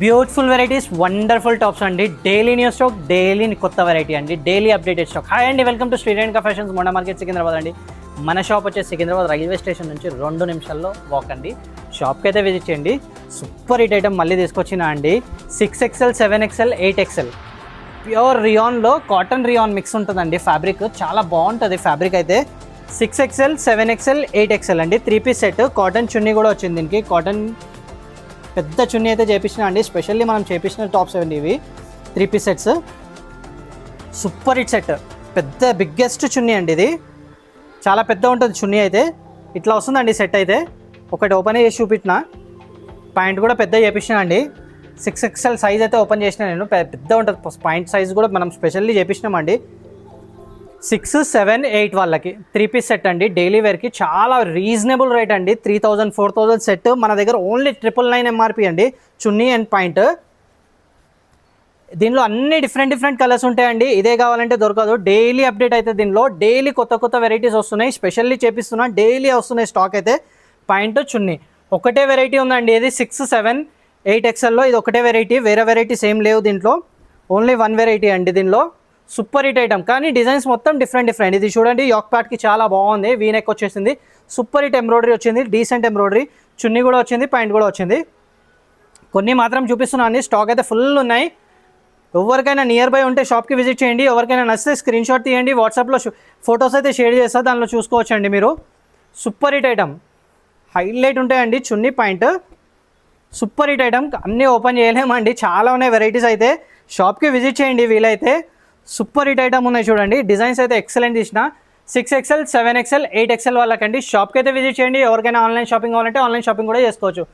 Beautiful varieties, wonderful tops అండి. Daily new stock, daily కొత్త variety అండి, డైలీ అప్డేటెడ్ స్టాక్. హాయ్ అండి, welcome to Shri Renuka fashions, Monda market, Secunderabad అండి. మన షాప్ వచ్చేసి సికింద్రాబాద్ రైల్వే స్టేషన్ నుంచి 2 నిమిషాల్లో వాక్ అండి. షాప్కి అయితే విజిట్ చేయండి. సూపర్ హిట్ ఐటమ్ మళ్ళీ తీసుకొచ్చిన అండి. 6XL, 7XL, 8XL ప్యూర్ రియాన్లో కాటన్ రియాన్ మిక్స్ ఉంటుందండి. ఫ్యాబ్రిక్ చాలా బాగుంటుంది. ఫ్యాబ్రిక్ అయితే 6XL, 7XL, 8XL అండి. 3 పీస్ సెట్. కాటన్ చున్నీ కూడా వచ్చింది దీనికి. కాటన్ పెద్ద చున్నీ అయితే చేపించిన అండి. స్పెషల్లీ మనం చేపించిన టాప్స్ అండి ఇవి. 3 piece sets. Super hit set. పెద్ద బిగ్గెస్ట్ చున్నీ అండి ఇది. చాలా పెద్ద ఉంటుంది చున్నీ అయితే. ఇట్లా వస్తుందండి సెట్ అయితే. ఒకటి ఓపెన్ చేసి చూపించిన. ప్యాంట్ కూడా పెద్ద చేపించిన అండి. 6XL సైజ్ అయితే ఓపెన్ చేసిన నేను. పెద్ద ఉంటుంది ప్యాంట్ సైజ్ కూడా మనం స్పెషల్లీ చేపించినామండి. 6, 7, 8 వాళ్ళకి 3 పీస్ సెట్ అండి. డైలీ వేర్కి చాలా రీజనబుల్ రేట్ అండి. 3000, 4000 సెట్ మన దగ్గర ఓన్లీ 999 MRP అండి. చున్నీ అండ్ పాయింట్. దీనిలో అన్ని డిఫరెంట్ కలర్స్ ఉంటాయండి. ఇదే కావాలంటే దొరకదు. డైలీ అప్డేట్ అయితే దీనిలో డైలీ కొత్త వెరైటీస్ వస్తున్నాయి. స్పెషల్లీ చేపిస్తున్నా. డైలీ వస్తున్నాయి స్టాక్ అయితే. పాయింట్ చున్నీ ఒకటే వెరైటీ ఉందండి. ఇది 6, 7, 8XLలో ఇది ఒకటే వెరైటీ. వేరే వెరైటీస్ ఏం లేవు దీంట్లో. ఓన్లీ 1 వెరైటీ అండి దీనిలో. సూపర్ హిట్ ఐటమ్, కానీ డిజైన్స్ మొత్తం డిఫరెంట్. ఇది చూడండి, యాక్ ప్యాట్కి చాలా బాగుంది. వీనెక్ వచ్చేసింది. సూపర్ హిట్ ఎంబ్రాయిడరీ వచ్చింది. Decent embroidery. చున్నీ కూడా వచ్చింది, పాయింట్ కూడా వచ్చింది. కొన్ని మాత్రం చూపిస్తున్నాను అండి. స్టాక్ అయితే ఫుల్ ఉన్నాయి. ఎవరికైనా నియర్ బై ఉంటే షాప్కి విజిట్ చేయండి. ఎవరికైనా నచ్చితే స్క్రీన్ షాట్ తీయండి. వాట్సాప్లో ఫొటోస్ అయితే షేర్ చేస్తా, దానిలో చూసుకోవచ్చండి మీరు. సూపర్ హిట్ ఐటమ్, హైలైట్ ఉంటాయండి. చున్నీ పాయింట్ సూపర్ హిట్ ఐటమ్. అన్నీ ఓపెన్ చేయలేమండి, చాలా ఉన్నాయి వెరైటీస్ అయితే. షాప్కి విజిట్ చేయండి వీలైతే. సూపర్ హిట్ ఐటమ్ ఉన్నాయి చూడండి. డిజైన్స్ అయితే ఎక్సలెంట్ తీసిన. 6XL, 7XL, 8XL వాళ్ళకండి. షాప్కి అయితే విజిట్ చేయండి. ఎవరికైనా ఆన్లైన్ షాపింగ్ కావాలంటే ఆన్లైన్ షాపింగ్ కూడా చేసుకోవచ్చు.